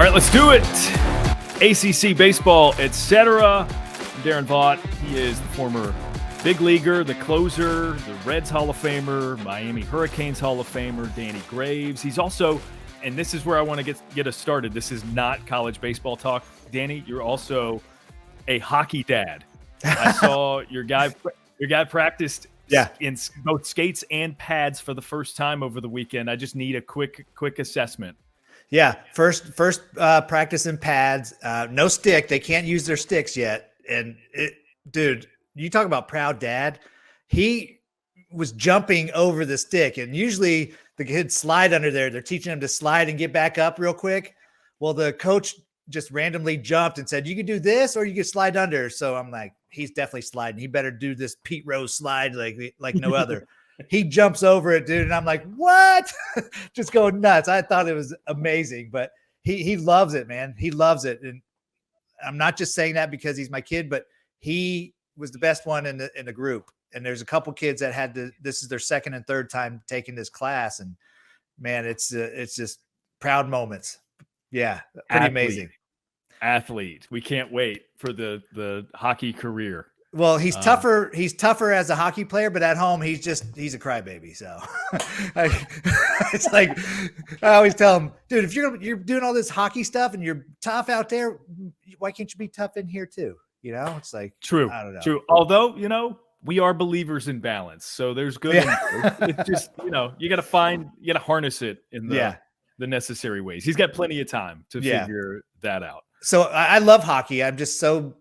All right, let's do it. ACC baseball, etc. Daron Vaught, he is the former big leaguer, the closer, the Reds Hall of Famer, Miami Hurricanes Hall of Famer, Danny Graves. He's also, and this is where I want to get us started. This is not college baseball talk. Danny, you're also a hockey dad. I saw your guy practiced in both skates and pads for the first time over the weekend. I just need a quick assessment. Yeah, first practice in pads, no stick. They can't use their sticks yet. And dude, you talk about proud dad. He was jumping over the stick, and usually the kids slide under there. They're teaching him to slide and get back up real quick. Well, the coach just randomly jumped and said, you can do this or you can slide under. So I'm like, he's definitely sliding. He better do this Pete Rose slide like no other. He jumps over it, dude. And I'm like, what? Just going nuts. I thought it was amazing, but he loves it, man. He loves it. And I'm not just saying that because he's my kid, but he was the best one in the group. And there's a couple kids that had this is their second and third time taking this class. And man, it's just proud moments. Yeah. Pretty amazing. Athlete. We can't wait for the hockey career. Well, he's tougher. He's tougher as a hockey player, but at home, he's a crybaby. So it's like, I always tell him, dude, if you're doing all this hockey stuff and you're tough out there, why can't you be tough in here too? You know, it's like, true. I don't know. True. Although, we are believers in balance. So there's good. Yeah. It's just, you got to harness it in the necessary ways. He's got plenty of time to figure that out. So I love hockey. I'm just so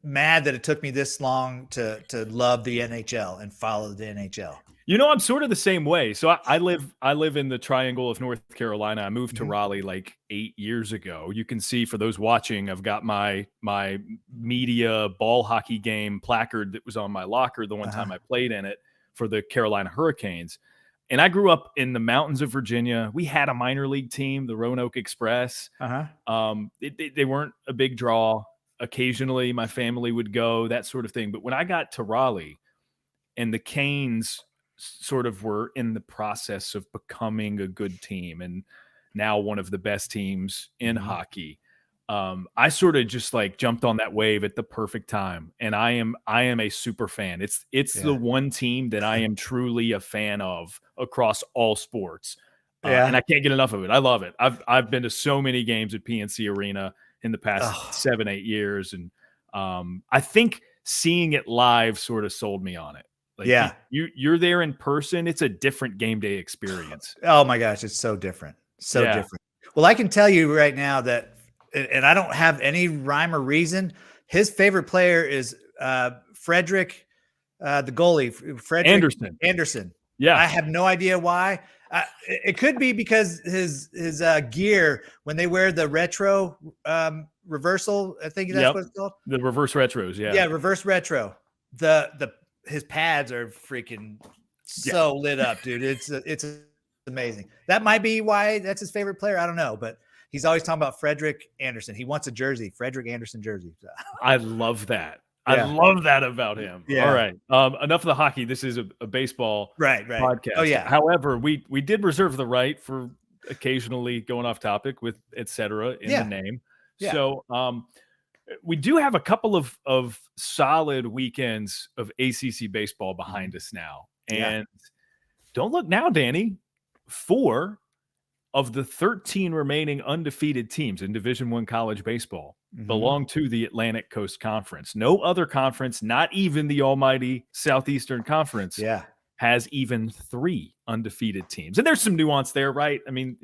mad that it took me this long to love the NHL and follow the NHL. I'm sort of the same way. So I live in the Triangle of North Carolina. I moved to Raleigh like 8 years ago. You can see, for those watching, I've got my media ball hockey game placard that was on my locker the one time I played in it for the Carolina Hurricanes. And I grew up in the mountains of Virginia. We had a minor league team, the Roanoke Express. They weren't a big draw. Occasionally my family would go, that sort of thing. But when I got to Raleigh and the Canes sort of were in the process of becoming a good team and now one of the best teams in hockey, I sort of just like jumped on that wave at the perfect time. And I am a super fan. It's the one team that I am truly a fan of across all sports. And I can't get enough of it. I love it. I've been to so many games at PNC Arena in the past 7-8 years. And I think seeing it live sort of sold me on it. Like, you're there in person. It's a different game day experience. Oh my gosh. It's so different. So different. Well, I can tell you right now that, and I don't have any rhyme or reason, his favorite player is Frederick, the goalie, Frederick Anderson. Yeah. I have no idea why. It could be because his gear, when they wear the retro reversal, I think that's what it's called. The reverse retros, yeah, reverse retro. His pads are freaking so lit up, dude. It's amazing. That might be why that's his favorite player. I don't know, but he's always talking about Frederick Anderson. He wants a jersey, Frederick Anderson jersey. I love that. I love that about him. Yeah. All right. Enough of the hockey. This is a baseball podcast. Oh yeah. However, we did reserve the right for occasionally going off topic with et cetera in the name. Yeah. So we do have a couple of solid weekends of ACC baseball behind us now. And don't look now, Danny, 4 of the 13 remaining undefeated teams in Division I college baseball belong to the Atlantic Coast Conference. No other conference, not even the almighty Southeastern Conference, has even 3 undefeated teams. And there's some nuance there, right? I mean,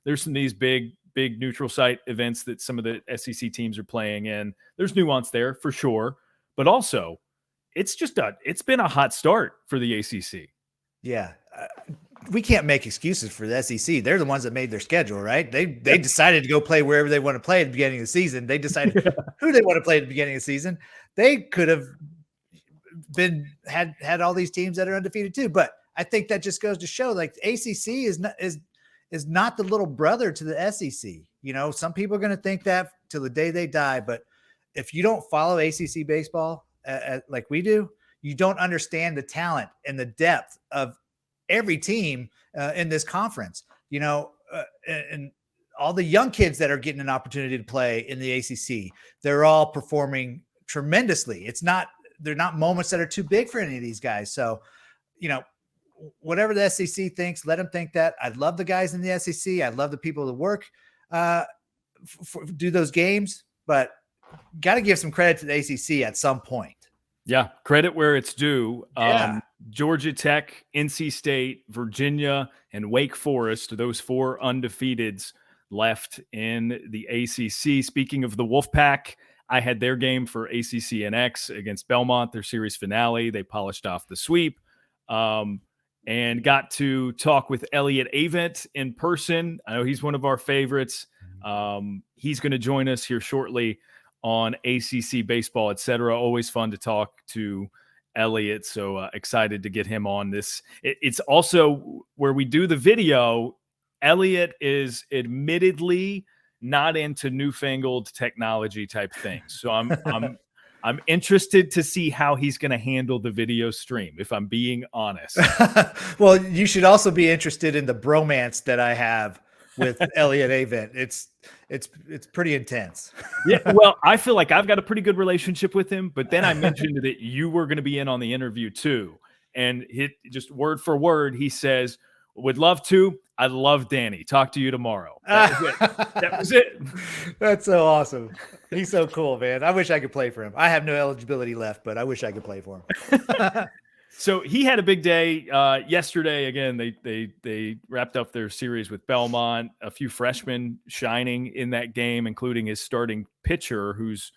there's some of these big neutral site events that some of the SEC teams are playing in. There's nuance there for sure. But also, it's been a hot start for the ACC. Yeah. We can't make excuses for the SEC. They're the ones that made their schedule, right? They decided to go play wherever they want to play at the beginning of the season. They decided who they want to play at the beginning of the season. They could have had all these teams that are undefeated too. But I think that just goes to show, like, the ACC is not the little brother to the SEC. Some people are going to think that till the day they die. But if you don't follow ACC baseball like we do, you don't understand the talent and the depth of every team in this conference, and all the young kids that are getting an opportunity to play in the ACC, they're all performing tremendously. They're not moments that are too big for any of these guys. So, whatever the SEC thinks, let them think that. I love the guys in the SEC. I love the people that work, do those games, but got to give some credit to the ACC at some point. Yeah, credit where it's due. Georgia Tech, NC State, Virginia, and Wake Forest, those 4 undefeateds left in the ACC. Speaking of the Wolfpack, I had their game for ACC NX against Belmont, their series finale. They polished off the sweep and got to talk with Elliott Avent in person. I know he's one of our favorites. He's going to join us here shortly on ACC Baseball, etc. Always fun to talk to Elliott, so excited to get him on this. It's also where we do the video. Elliott is admittedly not into newfangled technology type things, so I'm interested to see how he's going to handle the video stream, if I'm being honest. Well, you should also be interested in the bromance that I have with Elliott Avent. It's pretty intense. Yeah, well, I feel like I've got a pretty good relationship with him, but then I mentioned that you were going to be in on the interview too. And just word for word, he says, would love to. I love Danny. Talk to you tomorrow. That was it. That was it. That's so awesome. He's so cool, man. I wish I could play for him. I have no eligibility left, but I wish I could play for him. So he had a big day yesterday. Again, they wrapped up their series with Belmont. A few freshmen shining in that game, including his starting pitcher, who's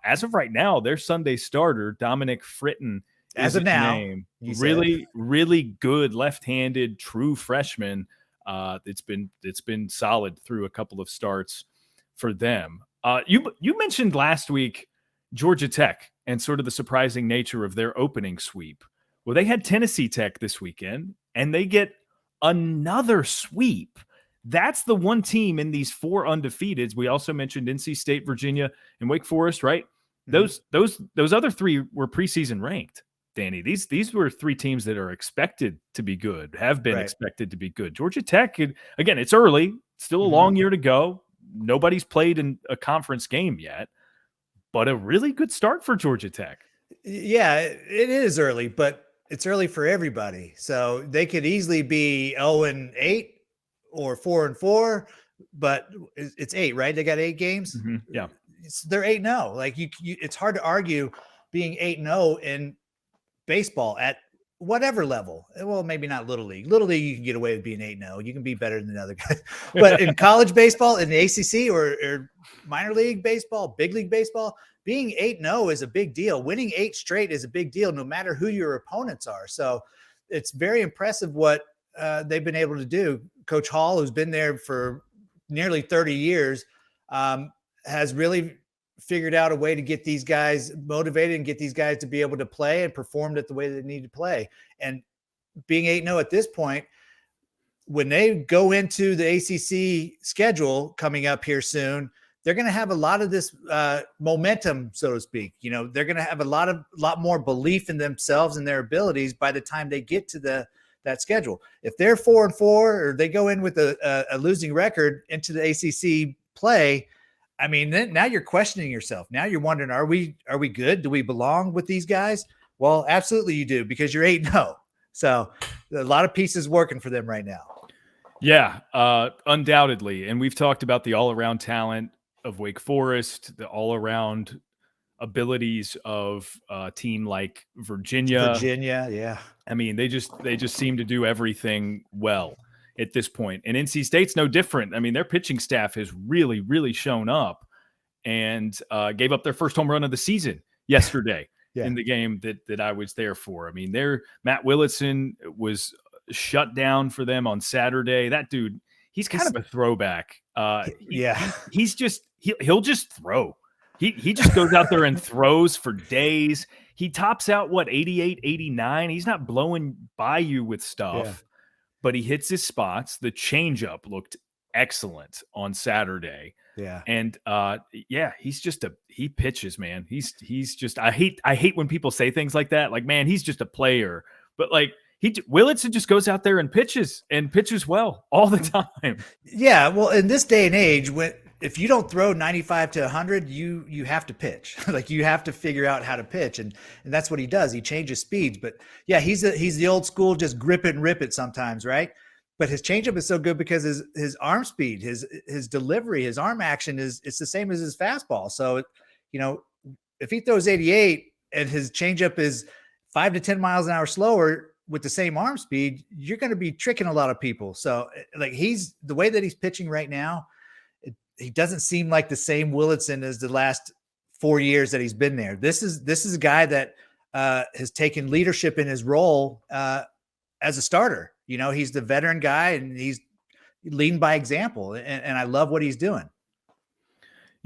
as of right now their Sunday starter, Dominic Fritton. As of now, really good left-handed true freshman. It's been solid through a couple of starts for them. You mentioned last week Georgia Tech and sort of the surprising nature of their opening sweep. Well, they had Tennessee Tech this weekend, and they get another sweep. That's the one team in these 4 undefeateds. We also mentioned NC State, Virginia, and Wake Forest, right? Mm-hmm. Those other 3 were preseason ranked, Danny. These were 3 teams that are expected to be good, have been expected to be good. Georgia Tech, again, it's early, still a long year to go. Nobody's played in a conference game yet, but a really good start for Georgia Tech. Yeah, it is early, but it's early for everybody. So they could easily be 0-8 or 4-4, but it's 8, right? They got 8 games. Mm-hmm. Yeah. They're 8-0. Like it's hard to argue being 8-0 in baseball at whatever level. Well, maybe not Little League. Little League, you can get away with being 8-0. You can be better than the other guys. But in college baseball, in the ACC or minor league baseball, big league baseball, being 8-0 is a big deal. Winning 8 straight is a big deal, no matter who your opponents are. So it's very impressive what they've been able to do. Coach Hall, who's been there for nearly 30 years, has really figured out a way to get these guys motivated and get these guys to be able to play and perform it the way they need to play. And being 8-0 at this point, when they go into the ACC schedule coming up here soon, they're going to have a lot of this momentum, so to speak. They're going to have a lot more belief in themselves and their abilities by the time they get to that schedule. If they're 4-4 or they go in with a losing record into the ACC play, I mean, then now you're questioning yourself. Now you're wondering, are we good? Do we belong with these guys? Well, absolutely you do, because you're 8-0. So a lot of pieces working for them right now. Yeah, undoubtedly. And we've talked about the all-around talent of Wake Forest, the all-around abilities of a team like Virginia. Yeah. I mean, they just seem to do everything well at this point. And NC State's no different. I mean, their pitching staff has really, really shown up and gave up their first home run of the season yesterday in the game that I was there for. I mean, Matt Willitson was shut down for them on Saturday. That dude, he's kind of a throwback. He'll just throw. He just goes out there and throws for days. He tops out 88, 89. He's not blowing by you with stuff, but he hits his spots. The changeup looked excellent on Saturday. Yeah. And he pitches, man. He's just I hate when people say things like that. Like, man, he's just a player. But like, Willitson just goes out there and pitches well all the time. Yeah, well, in this day and age, if you don't throw 95 to 100, you have to pitch. Like you have to figure out how to pitch, and that's what he does. He changes speeds, but yeah, he's the old school, just grip it and rip it sometimes, right? But his changeup is so good because his arm speed, his delivery, his arm action it's the same as his fastball. So, if he throws 88 and his changeup is 5 to 10 miles an hour slower with the same arm speed, you're going to be tricking a lot of people. So, like the way that he's pitching right now, he doesn't seem like the same Willitson as the last 4 years that he's been there. This is a guy that has taken leadership in his role as a starter. He's the veteran guy and he's leading by example, and I love what he's doing.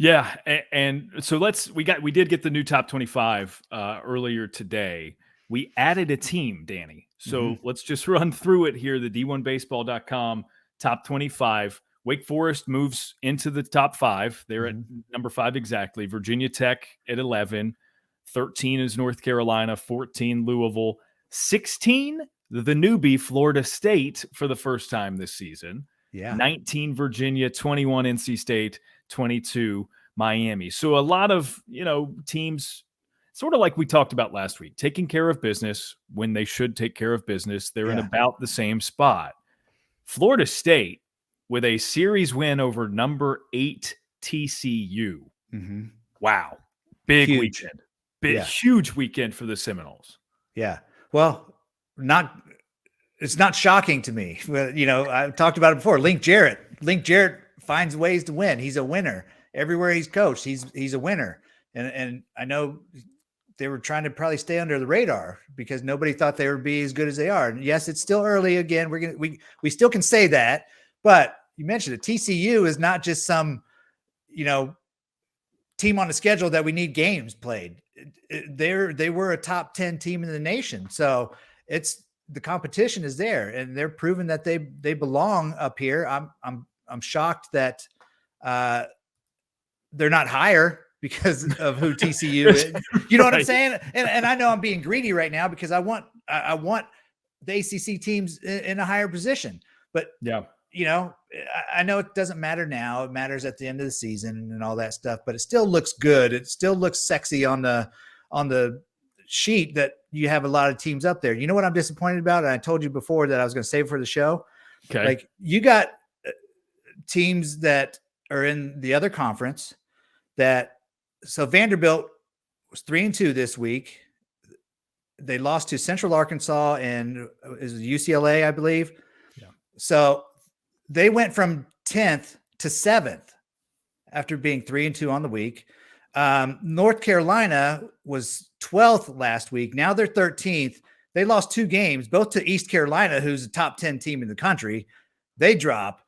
Yeah. And so we did get the new top 25 earlier today. We added a team, Danny. So let's just run through it here. The D1baseball.com top 25. Wake Forest moves into the top 5. They're at number 5 exactly. Virginia Tech at 11. 13 is North Carolina. 14, Louisville. 16, the newbie, Florida State, for the first time this season. Yeah. 19, Virginia. 21, NC State. 22, Miami. So a lot of, teams, sort of like we talked about last week, taking care of business when they should take care of business. They're in about the same spot. Florida State, with a series win over number 8 TCU. Wow. Big weekend. Huge weekend for the Seminoles. Yeah. Well, it's not shocking to me. I've talked about it before. Link Jarrett finds ways to win. He's a winner. Everywhere he's coached, he's a winner. And I know they were trying to probably stay under the radar because nobody thought they would be as good as they are. And yes, it's still early. Again, we still can say that, but you mentioned it. TCU is not just some, team on the schedule that we need games played. They were a top 10 team in the nation. So the competition is there, and they're proving that they belong up here. I'm shocked that they're not higher because of who TCU is. You know what I'm saying? And I know I'm being greedy right now because I want the ACC teams in a higher position. But yeah, I know it doesn't matter now. It matters at the end of the season and all that stuff. But it still looks good. It still looks sexy on the sheet that you have a lot of teams up there. You know what I'm disappointed about? And I told you before that I was going to save for the show. Okay, like you got teams that are in the other conference so Vanderbilt was 3-2 this week. They lost to Central Arkansas and is UCLA, I believe. Yeah. So they went from 10th to 7th after being 3-2 on the week. North Carolina was 12th last week. Now they're 13th. They lost 2 games, both to East Carolina, who's a top 10 team in the country. They drop.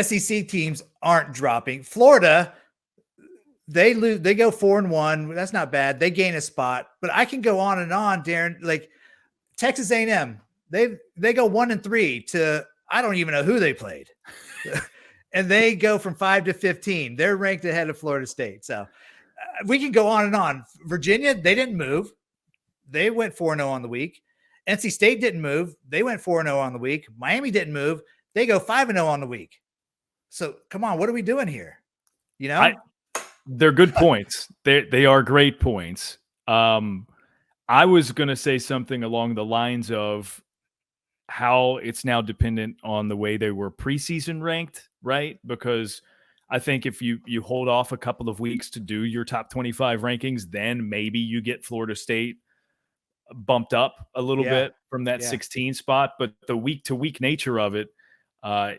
SEC teams aren't dropping. Florida, they lose. They go 4-1. That's not bad. They gain a spot, but I can go on and on, Daron. Like Texas A&M, they go 1-3 to I don't even know who they played, and they go from 5 to 15. They're ranked ahead of Florida State. So we can go on and on. Virginia, they didn't move. They went 4-0 on the week. NC State didn't move. They went 4-0 on the week. Miami didn't move. They go 5-0 on the week. So come on, what are we doing here? They're good points. They are great points. I was going to say something along the lines of how it's now dependent on the way they were preseason ranked, right? Because I think if you hold off a couple of weeks to do your top 25 rankings, then maybe you get Florida State bumped up a little bit from that 16 spot. But the week-to-week nature of it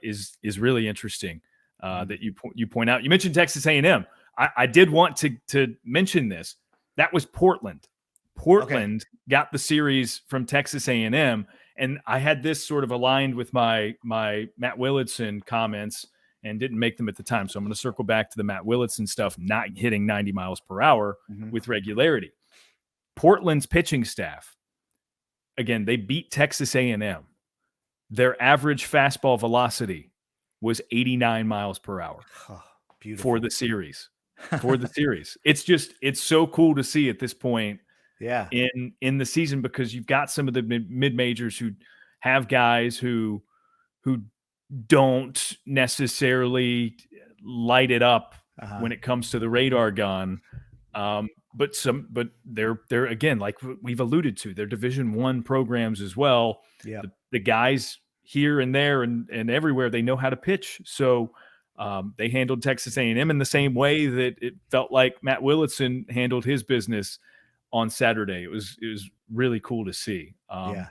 is really interesting that you point out. You mentioned Texas A&M. I did want to mention this. That was Portland. Portland got the series from Texas A&M, and I had this sort of aligned with my Matt Willitson comments and didn't make them at the time. So I'm going to circle back to the Matt Willitson stuff, not hitting 90 miles per hour with regularity. Portland's pitching staff, again, they beat Texas A&M. Their average fastball velocity was 89 miles per hour for the series. It's so cool to see at this point Yeah. in the season, because you've got some of the mid majors who have guys who don't necessarily light it up when it comes to the radar gun. But they're again, like we've alluded to, they're Division I programs as well. Yeah. The guys here and there and everywhere, they know how to pitch. So they handled Texas A&M in the same way that it felt like Matt Willitson handled his business on Saturday. It was really cool to see. Yeah.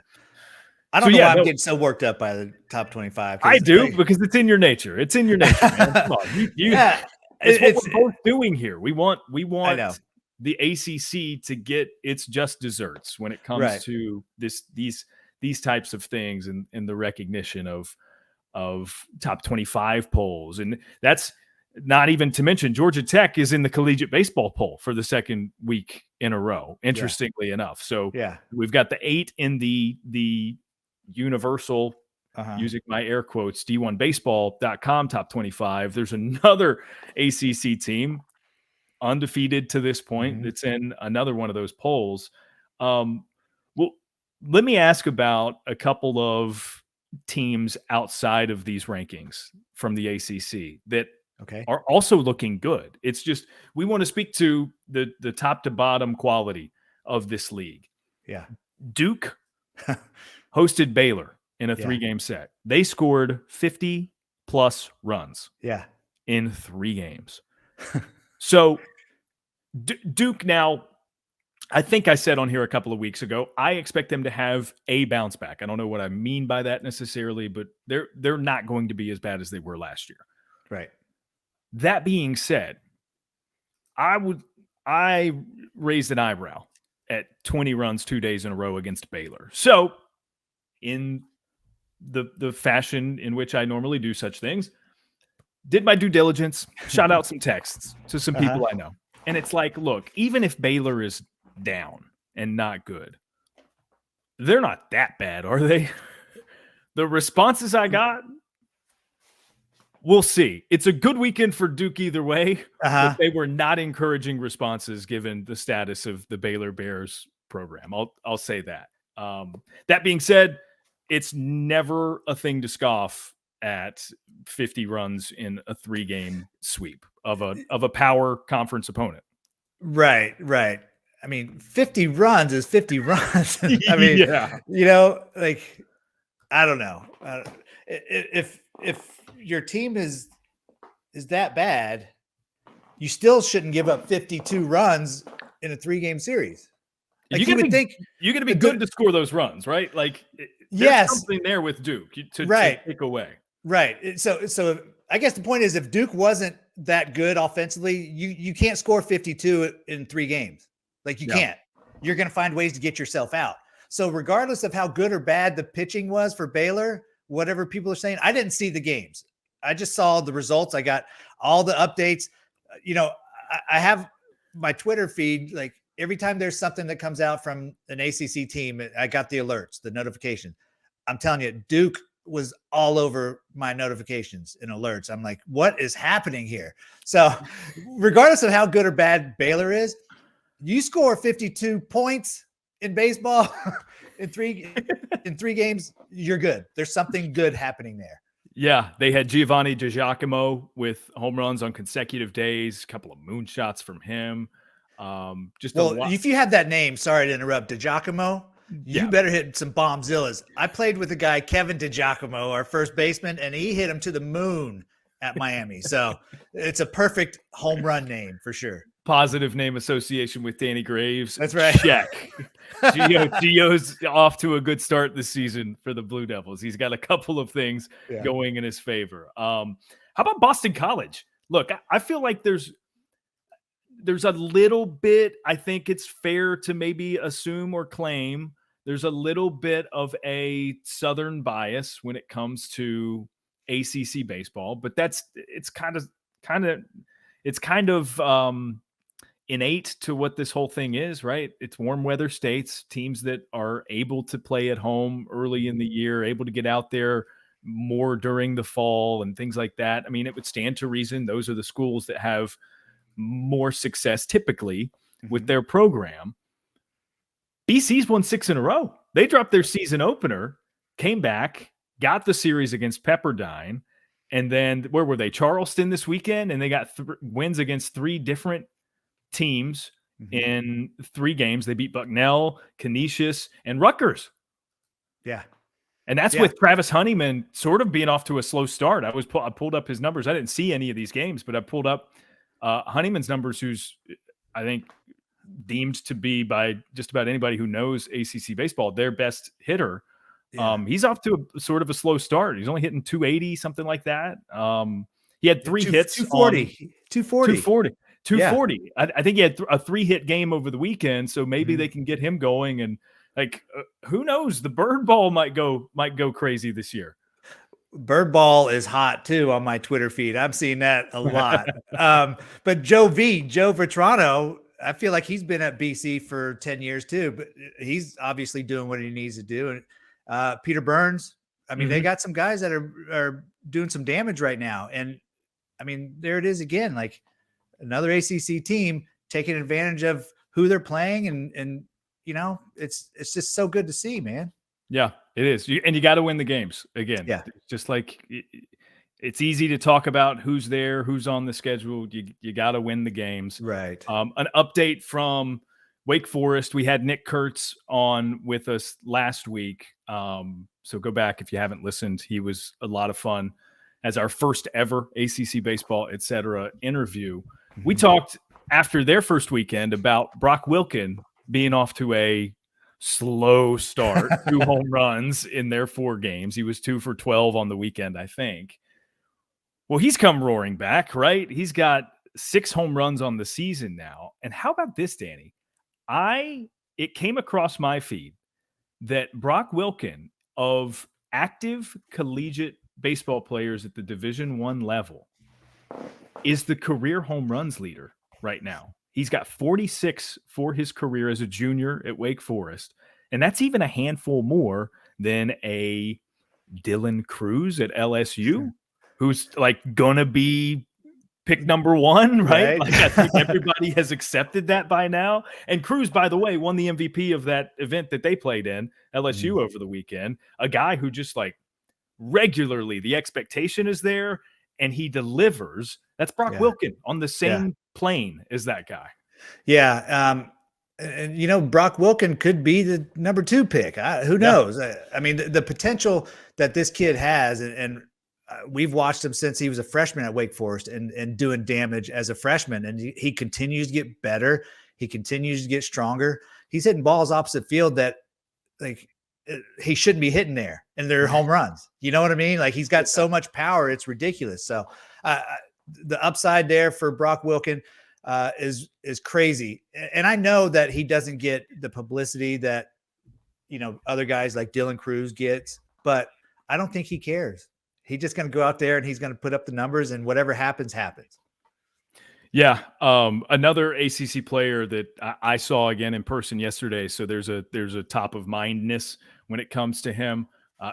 I don't know why I'm getting so worked up by the top 25. I do, because it's in your nature. It's in your nature, man. Come on. Yeah. It's what we're both doing here. We want the ACC to get its just desserts when it comes to these types of things and the recognition of top 25 polls. And that's not even to mention Georgia Tech is in the collegiate baseball poll for the second week in a row, interestingly enough. So we've got the 8 in the universal, using my air quotes, D1baseball.com top 25. There's another ACC team undefeated to this point that's in another one of those polls. Well, let me ask about a couple of teams outside of these rankings from the ACC that are also looking good. It's just we want to speak to the top to bottom quality of this league. Yeah. Duke hosted Baylor in a 3-game set. They scored 50 plus runs in 3 games. So Duke now, I think I said on here a couple of weeks ago, I expect them to have a bounce back. I don't know what I mean by that necessarily, but they're not going to be as bad as they were last year. Right. That being said, I raised an eyebrow at 20 runs 2 days in a row against Baylor. So in the fashion in which I normally do such things, did my due diligence, shot out some texts to some people I know. And it's like, look, even if Baylor is down and not good, they're not that bad, are they? The responses I got, we'll see. It's a good weekend for Duke either way, but they were not encouraging responses given the status of the Baylor Bears program. I'll say that. That being said, it's never a thing to scoff at 50 runs in a 3-game sweep of a power conference opponent. Right. I mean, 50 runs is 50 runs. I mean, you know, like, I don't know. If your team is that bad, you still shouldn't give up 52 runs in a 3-game series. Like, you would think you're going to be good to score those runs, right? Like, there's something there with Duke to take away. Right. So I guess the point is, if Duke wasn't that good offensively, you can't score 52 in 3 games. Like, you can't. You're going to find ways to get yourself out. So regardless of how good or bad the pitching was for Baylor, whatever people are saying, I didn't see the games. I just saw the results. I got all the updates. You know, I have my Twitter feed. Like, every time there's something that comes out from an ACC team, I got the alerts, the notification. I'm telling you, Duke was all over my notifications and alerts. I'm like, what is happening here? So regardless of how good or bad Baylor is, you score 52 points in baseball in three games, you're good. There's something good happening there. Yeah, they had Giovanni DiGiacomo with home runs on consecutive days, a couple of moonshots from him. If you have that name, sorry to interrupt, DiGiacomo, you better hit some bombzillas. I played with a guy, Kevin DiGiacomo, our first baseman, and he hit him to the moon at Miami. So it's a perfect home run name for sure. Positive name association with Danny Graves. That's right. Check. Gio's off to a good start this season for the Blue Devils. He's got a couple of things going in his favor. How about Boston College? Look, I feel like there's a little bit, I think it's fair to maybe assume or claim there's a little bit of a Southern bias when it comes to ACC baseball, but it's kind of innate to what this whole thing is, right? It's warm weather states, teams that are able to play at home early in the year, able to get out there more during the fall and things like that. I mean, it would stand to reason those are the schools that have more success typically with their program. BC's won 6 in a row. They dropped their season opener, came back, got the series against Pepperdine, and then where were they? Charleston this weekend, and they got wins against 3 different teams in 3 games. They beat Bucknell, Canisius, and Rutgers. Yeah. And that's with Travis Honeyman sort of being off to a slow start. I pulled up his numbers. I didn't see any of these games, but I pulled up Honeyman's numbers, who's, I think, deemed to be by just about anybody who knows ACC baseball their best hitter. Yeah. He's off to a sort of a slow start. He's only hitting 280, something like that. He had 3 hits. 240. Yeah. I think he had a 3-hit game over the weekend, so maybe they can get him going. And like, who knows? The bird ball might go crazy this year. Bird ball is hot too on my Twitter feed. I'm seeing that a lot. But Joe Vitrano, I feel like he's been at BC for 10 years too, but he's obviously doing what he needs to do. And Peter Burns, I mean, they got some guys that are doing some damage right now. And I mean, there it is again, like another ACC team taking advantage of who they're playing. And you know, it's just so good to see, man. Yeah, it is. And you got to win the games again. Yeah. Just like it's easy to talk about who's there, who's on the schedule. You got to win the games. Right. An update from Wake Forest. We had Nick Kurtz on with us last week. So go back if you haven't listened. He was a lot of fun as our first ever ACC baseball, etc. interview. We talked after their first weekend about Brock Wilken being off to a slow start, 2 home runs in their 4 games. He was 2 for 12 on the weekend, I think. Well, he's come roaring back, right? He's got 6 home runs on the season now. And how about this, Danny? It came across my feed that Brock Wilken, of active collegiate baseball players at the Division I level, is the career home runs leader right now. He's got 46 for his career as a junior at Wake Forest. And that's even a handful more than a Dylan Cruz at LSU, who's like going to be pick number 1, right? Like, I think everybody has accepted that by now. And Cruz, by the way, won the MVP of that event that they played in, LSU, over the weekend. A guy who just like regularly, the expectation is there and he delivers. That's Brock Wilken on the same plane as that guy. Yeah. And you know, Brock Wilken could be the number 2 pick. Who knows? I mean, the potential that this kid has, and we've watched him since he was a freshman at Wake Forest and doing damage as a freshman. And he continues to get better. He continues to get stronger. He's hitting balls opposite field that like he shouldn't be hitting there, and they're home runs. You know what I mean? Like, he's got so much power. It's ridiculous. So the upside there for Brock Wilken is crazy. And I know that he doesn't get the publicity that, you know, other guys like Dylan Cruz gets, but I don't think he cares. He's just going to go out there and he's going to put up the numbers, and whatever happens, happens. Yeah. Another ACC player that I saw again in person yesterday. So there's a top of mindness when it comes to him,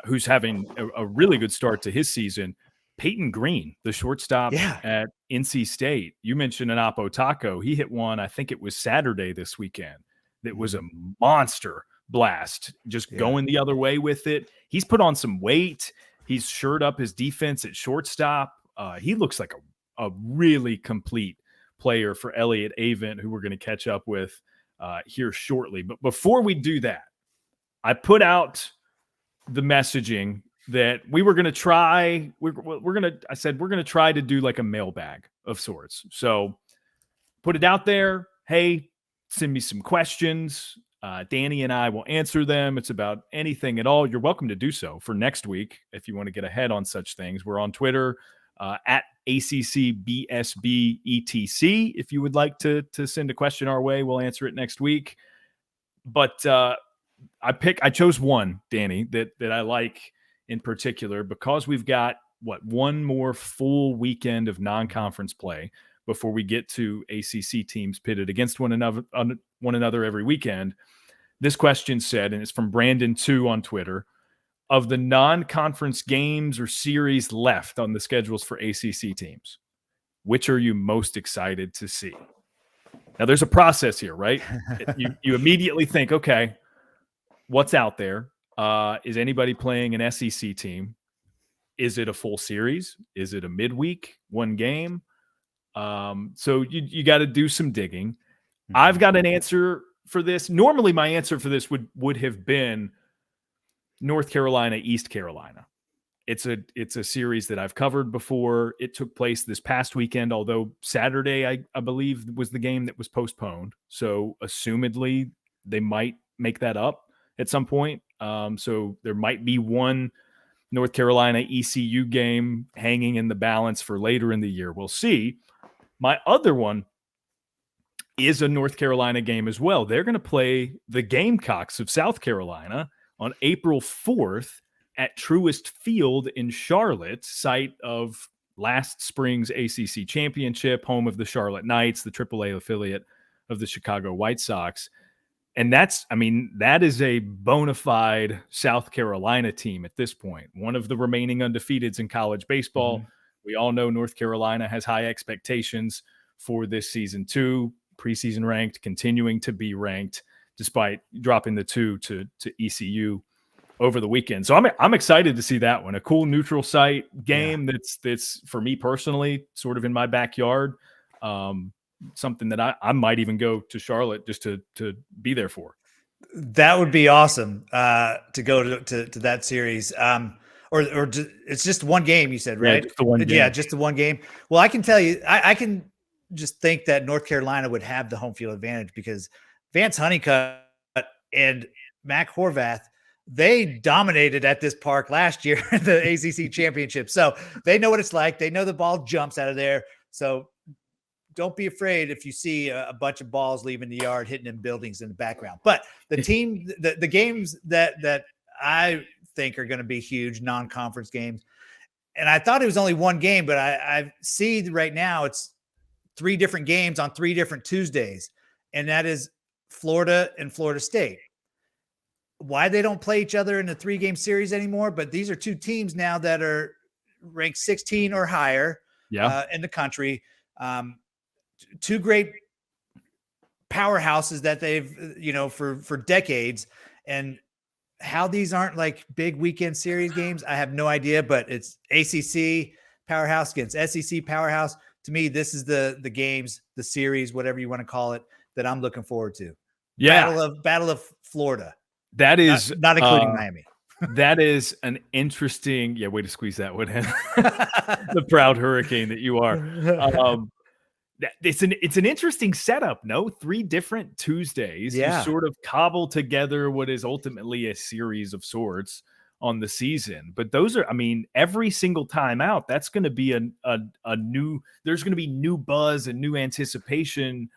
who's having a really good start to his season. Peyton Green, the shortstop at NC State. You mentioned an Apo Taco. He hit one, I think it was Saturday this weekend, that was a monster blast, just going the other way with it. He's put on some weight. He's shored up his defense at shortstop. He looks like a really complete player for Elliott Avent, who we're going to catch up with here shortly. But before we do that, I put out the messaging that we were going to try. I said we're going to try to do like a mailbag of sorts. So put it out there. Hey, send me some questions. Danny and I will answer them. It's about anything at all. You're welcome to do so for next week if you want to get ahead on such things. We're on Twitter at ACCBSBETC. If you would like to send a question our way, we'll answer it next week. But I chose one, Danny, that I like in particular, because we've got one more full weekend of non-conference play before we get to ACC teams pitted against one another every weekend. This question said, and it's from Brandon 2 on Twitter, of the non-conference games or series left on the schedules for ACC teams, which are you most excited to see? Now there's a process here, right? You immediately think, okay, what's out there? Is anybody playing an SEC team? Is it a full series? Is it a midweek, one game? So you got to do some digging. I've got an answer for this. Normally, my answer for this would have been North Carolina, East Carolina. It's a series that I've covered before. It took place this past weekend, although Saturday, I believe, was the game that was postponed. So assumedly, they might make that up at some point. So there might be one North Carolina ECU game hanging in the balance for later in the year. We'll see. My other one is a North Carolina game as well. They're going to play the Gamecocks of South Carolina on April 4th at Truist Field in Charlotte, site of last spring's ACC championship, home of the Charlotte Knights, the AAA affiliate of the Chicago White Sox. And that is a bona fide South Carolina team at this point. One of the remaining undefeateds in college baseball. We all know North Carolina has high expectations for this season too. Preseason ranked, continuing to be ranked, despite dropping the 2 to ECU over the weekend. So I'm excited to see that one. A cool neutral site game that's for me personally sort of in my backyard. Something that I might even go to Charlotte just to be there for. That would be awesome to go to that series. Or it's just one game, you said, right? Yeah, just the one game. Yeah, just the one game. Well, I can tell you, I can just think that North Carolina would have the home field advantage because Vance Honeycutt and Mac Horvath, they dominated at this park last year in the ACC championship. So they know what it's like. They know the ball jumps out of there. So don't be afraid if you see a bunch of balls leaving the yard, hitting in buildings in the background. But the team, the games that I think are going to be huge non-conference games. And I thought it was only one game, but I see right now it's 3 different games on 3 different Tuesdays. And that is Florida and Florida State. Why they don't play each other in a 3-game series anymore, but these are 2 teams now that are ranked 16 or higher in the country. 2 great powerhouses that they've, for decades. And how these aren't like big weekend series games, I have no idea, but it's ACC powerhouse against SEC powerhouse. To me, this is the games, the series, whatever you want to call it, that I'm looking forward to. Yeah. Battle of Florida. That is not including Miami. That is an interesting, way to squeeze that one in. The proud hurricane that you are. It's an interesting setup. No, 3 different Tuesdays. Yeah. You sort of cobble together what is ultimately a series of sorts on the season. But those are, every single time out, that's going to be a new. There's going to be new buzz and new anticipation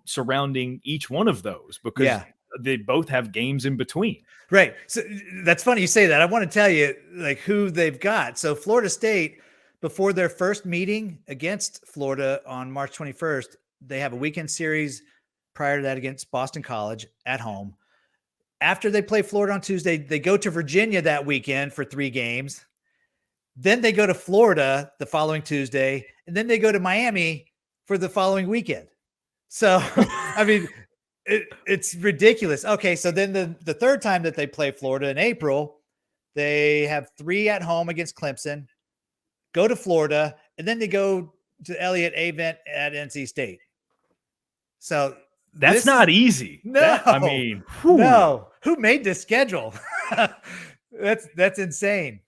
surrounding each one of those because they both have games in between. Right. So that's funny you say that. I want to tell you like who they've got. So Florida State, before their first meeting against Florida on March 21st, they have a weekend series prior to that against Boston College at home. After they play Florida on Tuesday, they go to Virginia that weekend for 3 games. Then they go to Florida the following Tuesday, and then they go to Miami for the following weekend. So, it's ridiculous. Okay, so then the third time that they play Florida in April, they have 3 at home against Clemson, go to Florida, and then they go to Elliott Avent at NC State. So that's not easy. No, no. Who made this schedule? That's insane.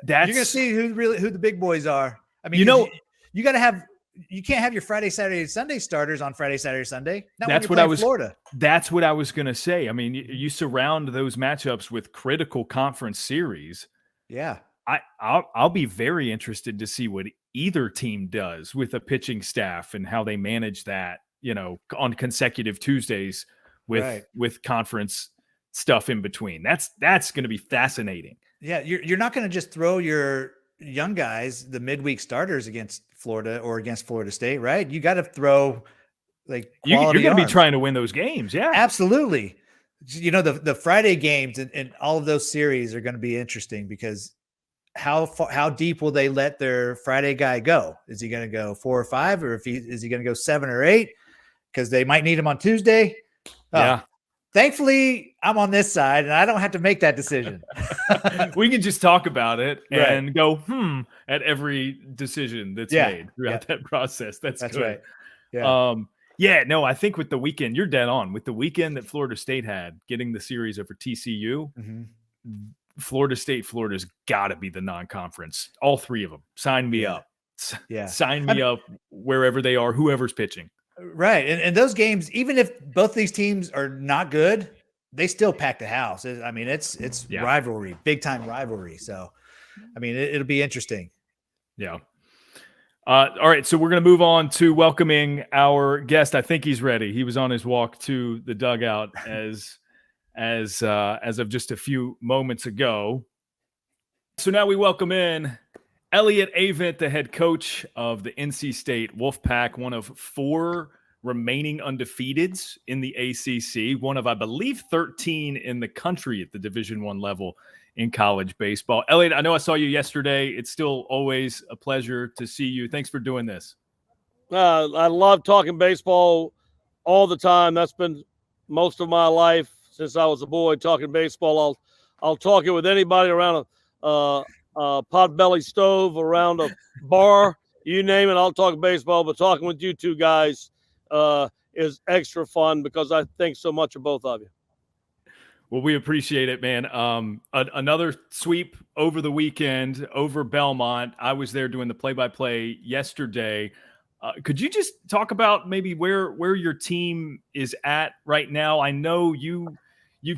You're gonna see who the big boys are. You can't have your Friday, Saturday, Sunday starters on Friday, Saturday, Sunday. That's what I was going to say. You surround those matchups with critical conference series. Yeah. I'll be very interested to see what either team does with a pitching staff and how they manage that, on consecutive Tuesdays with conference stuff in between. That's going to be fascinating. Yeah. You're not going to just throw your young guys, the midweek starters against Florida or against Florida State, right? You got to throw like you're going to be trying to win those games. Yeah, absolutely. The Friday games and all of those series are going to be interesting because how deep will they let their Friday guy go? Is he going to go 4 or 5, or is he going to go 7 or 8? because they might need him on Tuesday. Yeah. Thankfully, I'm on this side, and I don't have to make that decision. We can just talk about it and Right. go, at every decision that's made throughout that process. That's good. Right. Yeah. No, I think with the weekend, you're dead on. With the weekend that Florida State had, getting the series over TCU, Florida's got to be the non-conference. All three of them. Sign me up. Sign me up wherever they are, whoever's pitching. Right. And those games, even if both these teams are not good, they still pack the house. I mean, it's rivalry, big time rivalry. So, I mean, it'll be interesting. Yeah. All right. So we're going to move on to welcoming our guest. I think he's ready. He was on his walk to the dugout as of just a few moments ago. So now we welcome in Elliott Avent, the head coach of the NC State Wolfpack, one of 4 remaining undefeateds in the ACC, one of, I believe, 13 in the country at the Division I level in college baseball. Elliott, I know I saw you yesterday. It's still always a pleasure to see you. Thanks for doing this. I love talking baseball all the time. That's been most of my life since I was a boy, talking baseball. I'll talk it with anybody around a potbelly stove, around a bar, you name it. I'll talk baseball, but talking with you two guys is extra fun because I think so much of both of you. Well, we appreciate it, man. Another sweep over the weekend over Belmont. I was there doing the play-by-play yesterday. Could you just talk about maybe where your team is at right now? I know you've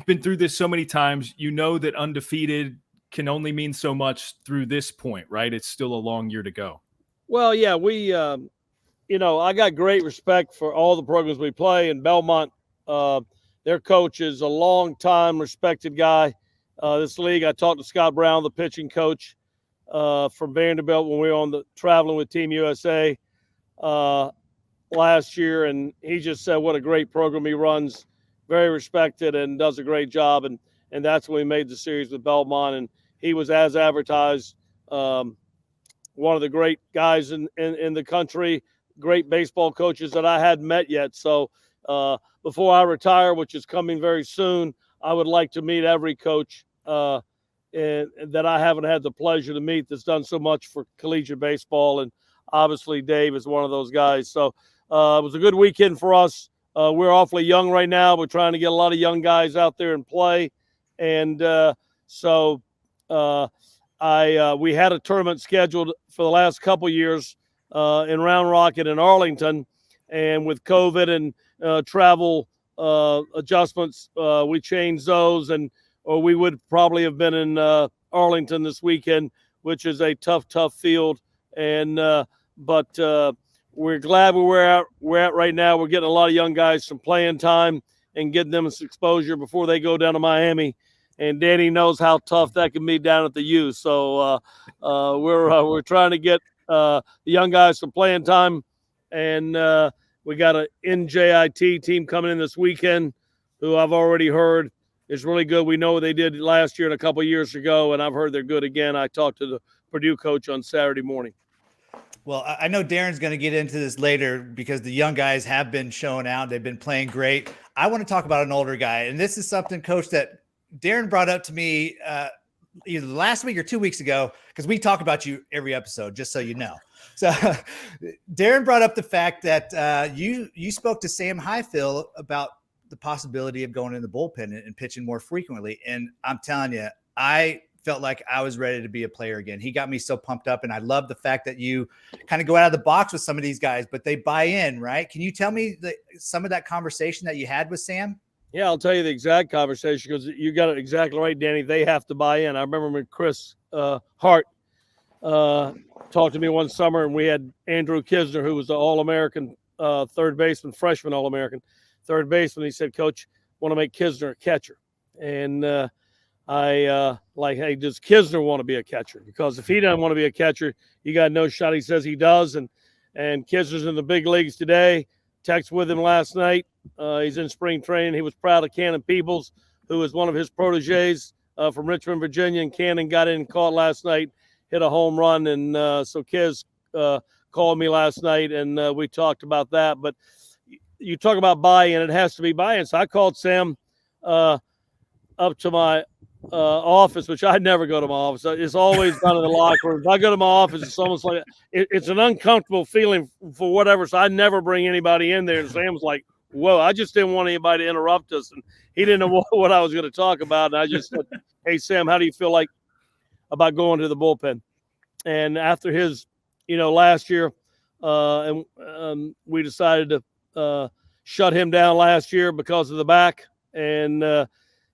been through this so many times. You know that undefeated can only mean so much through this point, right? It's still a long year to go. Well, yeah, we, I got great respect for all the programs we play. In Belmont, their coach is a long-time respected guy. This league, I talked to Scott Brown, the pitching coach from Vanderbilt when we were on the traveling with Team USA last year, and he just said what a great program he runs. Very respected and does a great job, and that's when we made the series with Belmont, and he was, as advertised, one of the great guys in the country, great baseball coaches that I hadn't met yet. So before I retire, which is coming very soon, I would like to meet every coach and that I haven't had the pleasure to meet that's done so much for collegiate baseball. And obviously Dave is one of those guys. So it was a good weekend for us. We're awfully young right now. We're trying to get a lot of young guys out there and play. And we had a tournament scheduled for the last couple years in Round Rock and in Arlington. And with COVID and travel adjustments, we changed those, or we would probably have been in Arlington this weekend, which is a tough field. And but we're glad where we're at right now. We're getting a lot of young guys some playing time and getting them some exposure before they go down to Miami. And Danny knows how tough that can be down at the U. So we're trying to get the young guys some playing time. And we got an NJIT team coming in this weekend who I've already heard is really good. We know what they did last year and a couple of years ago, and I've heard they're good again. I talked to the Purdue coach on Saturday morning. Well, I know Daron's going to get into this later because the young guys have been showing out. They've been playing great. I want to talk about an older guy, and this is something, Coach, that Daron brought up to me either last week or 2 weeks ago, because we talk about you every episode, just so you know. So Daron brought up the fact that you spoke to Sam Highfill about the possibility of going in the bullpen and pitching more frequently. And I'm telling you, I felt like I was ready to be a player again. He got me so pumped up, and I love the fact that you kind of go out of the box with some of these guys, but they buy in, right? Can you tell me some of that conversation that you had with Sam? Yeah, I'll tell you the exact conversation because you got it exactly right, Danny. They have to buy in. I remember when Chris Hart talked to me one summer, and we had Andrew Kisner, who was the All-American third baseman, freshman All-American third baseman. He said, Coach, want to make Kisner a catcher. And hey, does Kisner want to be a catcher? Because if he doesn't want to be a catcher, you got no shot. He says he does. And Kisner's in the big leagues today. Text with him last night. He's in spring training. He was proud of Cannon Peebles, who is one of his proteges from Richmond, Virginia. And Cannon got in and caught last night, hit a home run. And so Kiz called me last night, and we talked about that. But you talk about buy-in, it has to be buy-in. So I called Sam up to my office, which I never go to my office. It's always done in the locker room. If I go to my office, it's almost like it's an uncomfortable feeling for whatever. So I never bring anybody in there. And Sam's like, whoa, I just didn't want anybody to interrupt us. And he didn't know what I was going to talk about. And I just said, hey, Sam, how do you feel like about going to the bullpen? And after his, last year, and we decided to shut him down last year because of the back. And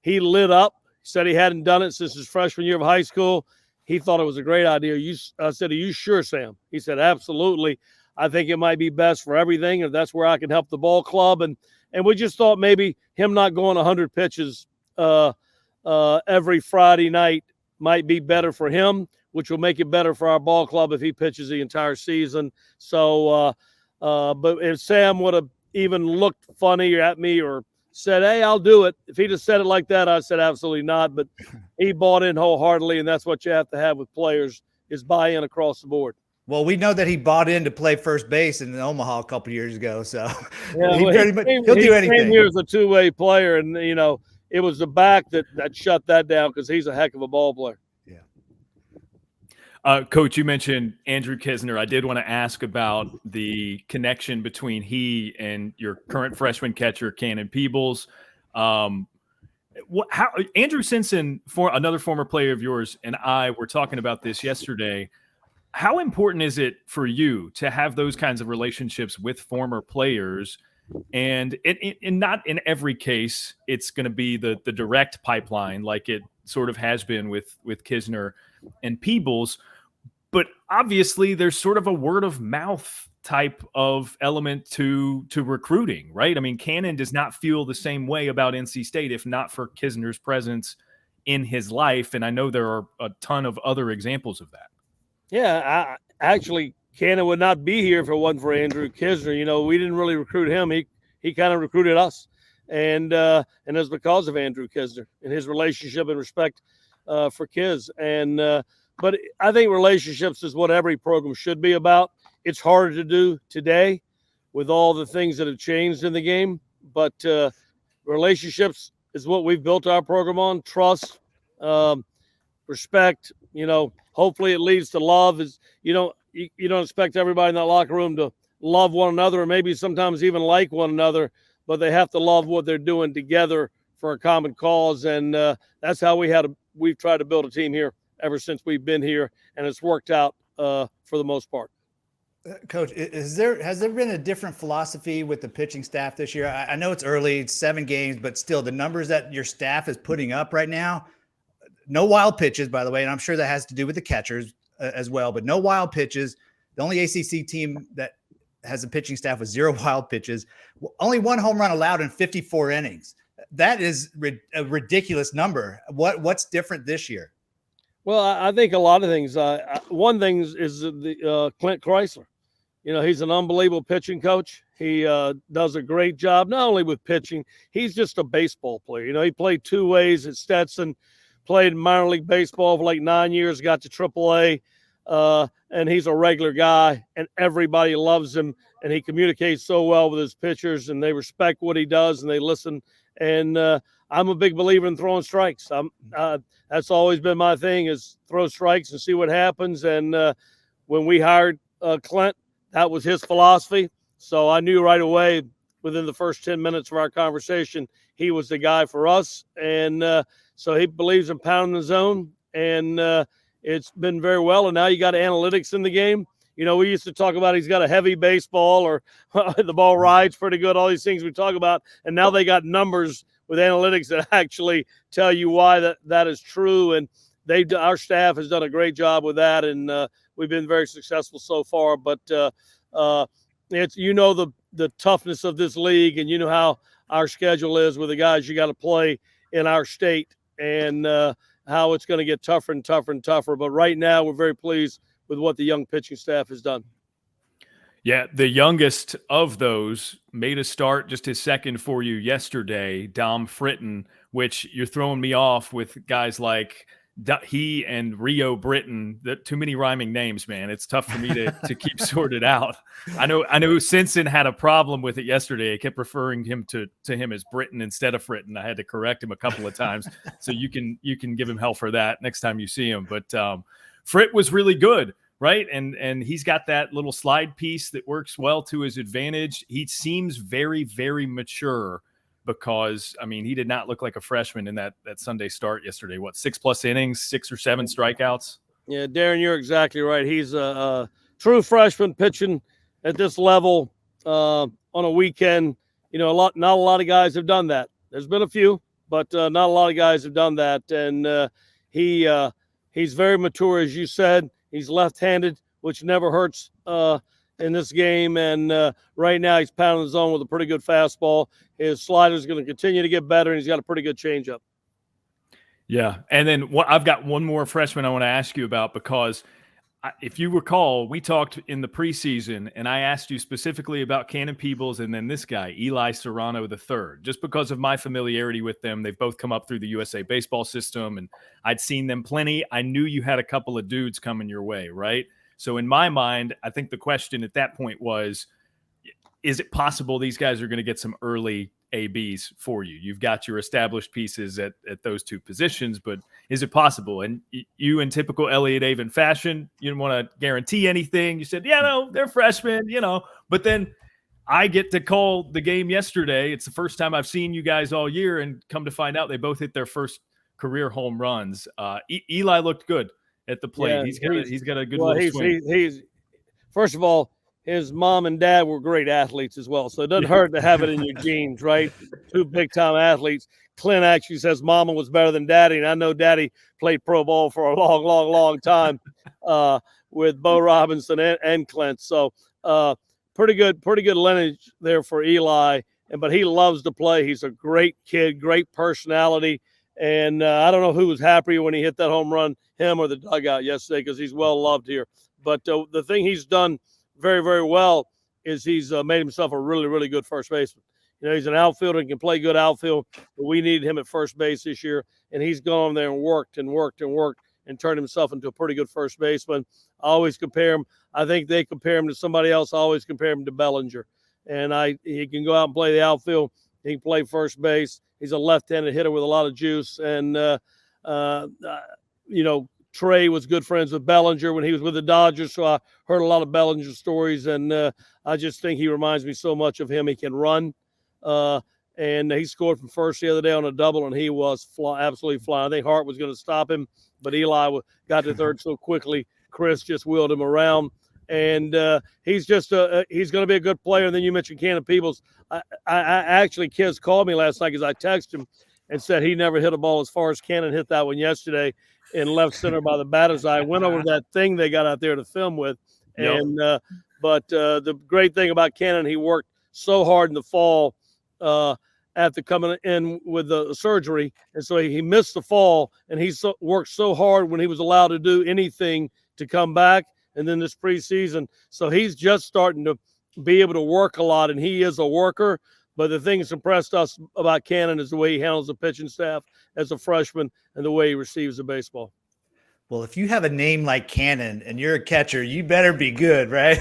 he lit up. He said he hadn't done it since his freshman year of high school. He thought it was a great idea. I said, are you sure, Sam? He said, absolutely. I think it might be best for everything, if that's where I can help the ball club. And we just thought maybe him not going 100 pitches every Friday night might be better for him, which will make it better for our ball club if he pitches the entire season. So, but if Sam would have even looked funny at me or said, hey, I'll do it, if he just said it like that, I said absolutely not. But he bought in wholeheartedly, and that's what you have to have with players, is buy-in across the board. Well, we know that he bought in to play first base in Omaha a couple years ago, so yeah, he'll do anything. Came here as a two-way player, and it was the back that shut that down, because he's a heck of a ball player. Coach, you mentioned Andrew Kisner. I did want to ask about the connection between he and your current freshman catcher, Cannon Peebles. Andrew Simpson, another former player of yours, and I were talking about this yesterday. How important is it for you to have those kinds of relationships with former players? And not in every case, it's going to be the direct pipeline like it sort of has been with Kisner and Peebles. But obviously, there's sort of a word of mouth type of element to recruiting, right? I mean, Cannon does not feel the same way about NC State if not for Kisner's presence in his life. And I know there are a ton of other examples of that. Yeah, actually, Cannon would not be here if it wasn't for Andrew Kisner. We didn't really recruit him. He kind of recruited us. And it's because of Andrew Kisner and his relationship and respect for Kiz. But I think relationships is what every program should be about. It's harder to do today with all the things that have changed in the game. But relationships is what we've built our program on. Trust, respect. Hopefully it leads to love. You don't expect everybody in that locker room to love one another, or maybe sometimes even like one another, but they have to love what they're doing together for a common cause. And that's how we've tried to build a team here ever since we've been here, and it's worked out for the most part. Coach, has there been a different philosophy with the pitching staff this year? I know it's early, it's 7 games, but still the numbers that your staff is putting up right now, no wild pitches, by the way, and I'm sure that has to do with the catchers as well, but no wild pitches. The only ACC team that has a pitching staff with 0 wild pitches, only 1 home run allowed in 54 innings. That is a ridiculous number. What's different this year? Well, I think a lot of things. One thing is the Clint Chrysler. He's an unbelievable pitching coach. He does a great job, not only with pitching. He's just a baseball player. He played 2 ways at Stetson, played minor league baseball for like 9 years, got to AAA, and he's a regular guy, and everybody loves him, and he communicates so well with his pitchers, and they respect what he does, and they listen. And I'm a big believer in throwing strikes. That's always been my thing, is throw strikes and see what happens. And when we hired Clint, that was his philosophy. So I knew right away within the first 10 minutes of our conversation, he was the guy for us. And so he believes in pounding the zone, and it's been very well. And now you got analytics in the game. We used to talk about he's got a heavy baseball, or the ball rides pretty good, all these things we talk about. And now they got numbers with analytics that actually tell you why that is true. And our staff has done a great job with that. And we've been very successful so far. But it's, the toughness of this league, and how our schedule is with the guys you got to play in our state, and how it's going to get tougher and tougher and tougher. But right now we're very pleased with what the young pitching staff has done. Yeah, the youngest of those made a start, just his second for you yesterday, Dom Fritton, which you're throwing me off with guys like he and Rio Britton, too many rhyming names, man. It's tough for me to keep sorted out. I know Simpson had a problem with it yesterday. I kept referring him to him as Britton instead of Fritton. I had to correct him a couple of times. So you can give him hell for that next time you see him. But Frit was really good, right? And he's got that little slide piece that works well to his advantage. He seems very, very mature, because, I mean, he did not look like a freshman in that Sunday start yesterday. What, 6+ innings, 6 or 7 strikeouts? Yeah, Daron, you're exactly right. He's a true freshman pitching at this level on a weekend. You know, not a lot of guys have done that. There's been a few, but not a lot of guys have done that. And he's very mature, as you said. He's left-handed, which never hurts in this game. And right now he's pounding the zone with a pretty good fastball. His slider is going to continue to get better, and he's got a pretty good changeup. Yeah. And then I've got one more freshman I want to ask you about, because if you recall, we talked in the preseason, and I asked you specifically about Cannon Peebles and then this guy, Eli Serrano III, just because of my familiarity with them. They've both come up through the USA baseball system, and I'd seen them plenty. I knew you had a couple of dudes coming your way, right? So in my mind, I think the question at that point was, is it possible these guys are going to get some early ABs for you? You've got your established pieces at those two positions, but is it possible? And you, in typical Elliott Avent fashion, you didn't want to guarantee anything. You said, yeah, no, they're freshmen, but then I get to call the game yesterday. It's the first time I've seen you guys all year, and come to find out they both hit their first career home runs. Eli looked good at the plate. Yeah, he's got a good little swing. He's first of all, his mom and dad were great athletes as well. So it doesn't hurt to have it in your genes, right? 2 big-time athletes. Clint actually says mama was better than daddy, and I know daddy played pro ball for a long, long, long time with Bo Robinson and Clint. So pretty good lineage there for Eli. But he loves to play. He's a great kid, great personality. And I don't know who was happier when he hit that home run, him or the dugout yesterday, because he's well-loved here. But the thing he's done very, very well is he's made himself a really, really good first baseman. He's an outfielder and can play good outfield, but we needed him at first base this year, and he's gone there and worked and turned himself into a pretty good first baseman. I always compare him. I think they compare him to somebody else. I always compare him to Bellinger. And he can go out and play the outfield. He can play first base. He's a left-handed hitter with a lot of juice. And, Trey was good friends with Bellinger when he was with the Dodgers, so I heard a lot of Bellinger stories, and I just think he reminds me so much of him. He can run, and he scored from first the other day on a double, and he was absolutely flying. I think Hart was going to stop him, but Eli got to third so quickly. Chris just wheeled him around, and he's just he's going to be a good player. And then you mentioned Cannon Peebles. I actually, kids called me last night because I texted him and said he never hit a ball as far as Cannon hit that one yesterday in left center by the batter's eye. Went over that thing they got out there to film with. Yep. And but the great thing about Cannon, he worked so hard in the fall after coming in with the surgery, and so he missed the fall, and he worked so hard when he was allowed to do anything to come back, and then this preseason. So he's just starting to be able to work a lot, and he is a worker. But the thing that's impressed us about Cannon is the way he handles the pitching staff as a freshman and the way he receives the baseball. Well, if you have a name like Cannon and you're a catcher, you better be good, right?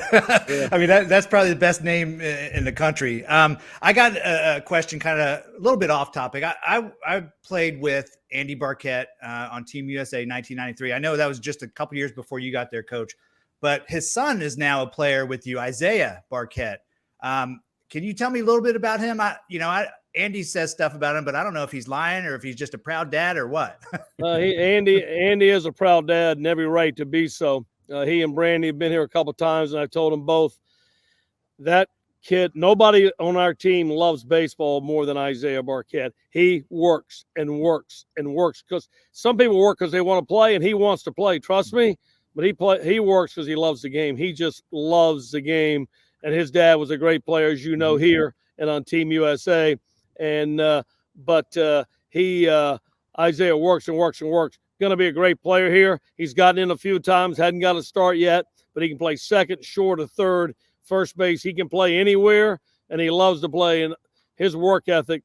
Yeah. I mean, that's probably the best name in the country. I got a question kind of a little bit off topic. I played with Andy Barquette on Team USA 1993. I know that was just a couple years before you got there, Coach. But his son is now a player with you, Isaiah Barquette. Can you tell me a little bit about him? Andy says stuff about him, but I don't know if he's lying or if he's just a proud dad or what. Andy is a proud dad and every right to be so. He and Brandy have been here a couple of times, and I told them both that kid, nobody on our team loves baseball more than Isaiah Barquette. He works and works and works, because some people work because they want to play, and he wants to play. Trust me, but he works because he loves the game. He just loves the game. And his dad was a great player, as you know, here and on Team USA. And Isaiah works and works and works. Going to be a great player here. He's gotten in a few times, hadn't got a start yet, but he can play second, short, or third, first base. He can play anywhere, and he loves to play. And his work ethic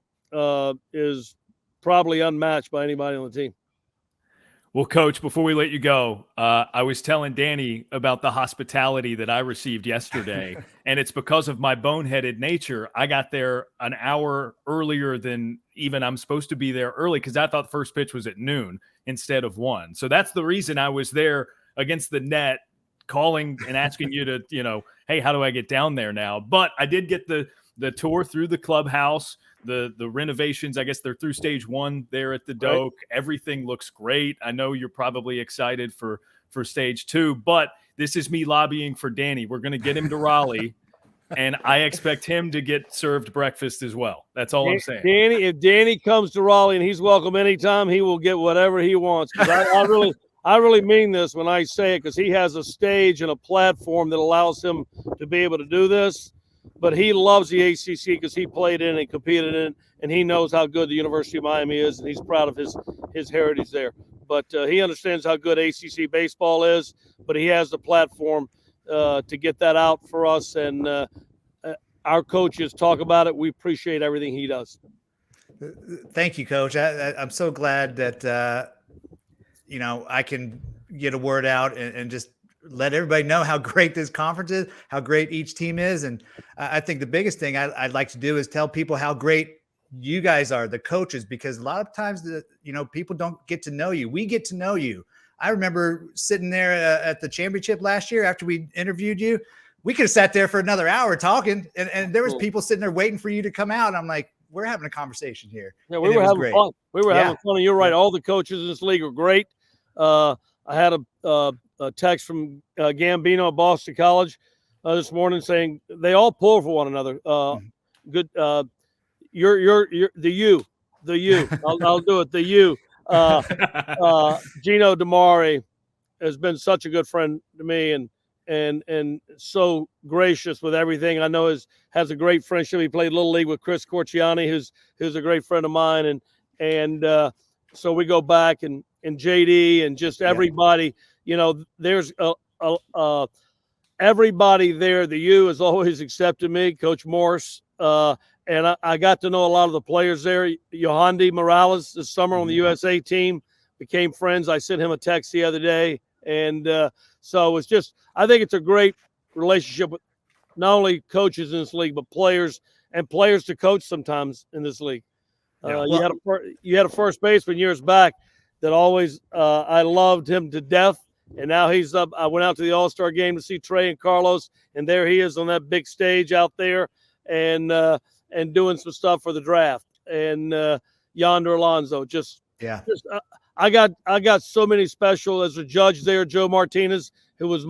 is probably unmatched by anybody on the team. Well, Coach, before we let you go, I was telling Danny about the hospitality that I received yesterday, and it's because of my boneheaded nature. I got there an hour earlier than even I'm supposed to be there early because I thought the first pitch was at noon instead of 1. So that's the reason I was there against the net calling and asking you to, hey, how do I get down there now? But I did get the tour through the clubhouse. The renovations, I guess they're through stage 1 there at the Doak. Right. Everything looks great. I know you're probably excited for stage 2, but this is me lobbying for Danny. We're going to get him to Raleigh, and I expect him to get served breakfast as well. That's all I'm saying. If Danny comes to Raleigh and he's welcome anytime, he will get whatever he wants. I really mean this when I say it, because he has a stage and a platform that allows him to be able to do this. But he loves the ACC because he played in it and competed in it, and he knows how good the University of Miami is, and he's proud of his heritage there. But he understands how good ACC baseball is, but he has the platform to get that out for us, and our coaches talk about it. We appreciate everything he does. Thank you, Coach. I'm so glad that, I can get a word out and just let everybody know how great this conference is, how great each team is. And I think the biggest thing I'd like to do is tell people how great you guys are, the coaches, because a lot of times, people don't get to know you. We get to know you. I remember sitting there at the championship last year after we interviewed you. We could have sat there for another hour talking, and there was people sitting there waiting for you to come out. And I'm like, we're having a conversation here. Yeah, we were having fun. We were having fun. And you're right. All the coaches in this league are great. I had a text from Gambino at Boston College this morning saying they all pull for one another. Good. You're the you. I'll do it. The you. Gino Damari has been such a good friend to me and so gracious with everything. I know has a great friendship. He played Little League with Chris Corciani, who's a great friend of mine, and so we go back and JD and just everybody. There's everybody there. The U has always accepted me, Coach Morse, and I got to know a lot of the players there. Yohandi Morales this summer on the USA team, became friends. I sent him a text the other day, and so it's just, I think it's a great relationship with not only coaches in this league, but players and players to coach sometimes in this league. You had a first baseman years back that always I loved him to death. And now he's up. I went out to the All-Star game to see Trey and Carlos, and there he is on that big stage out there and doing some stuff for the draft. And Yonder Alonso, I got so many special as a judge there. Joe Martinez, who was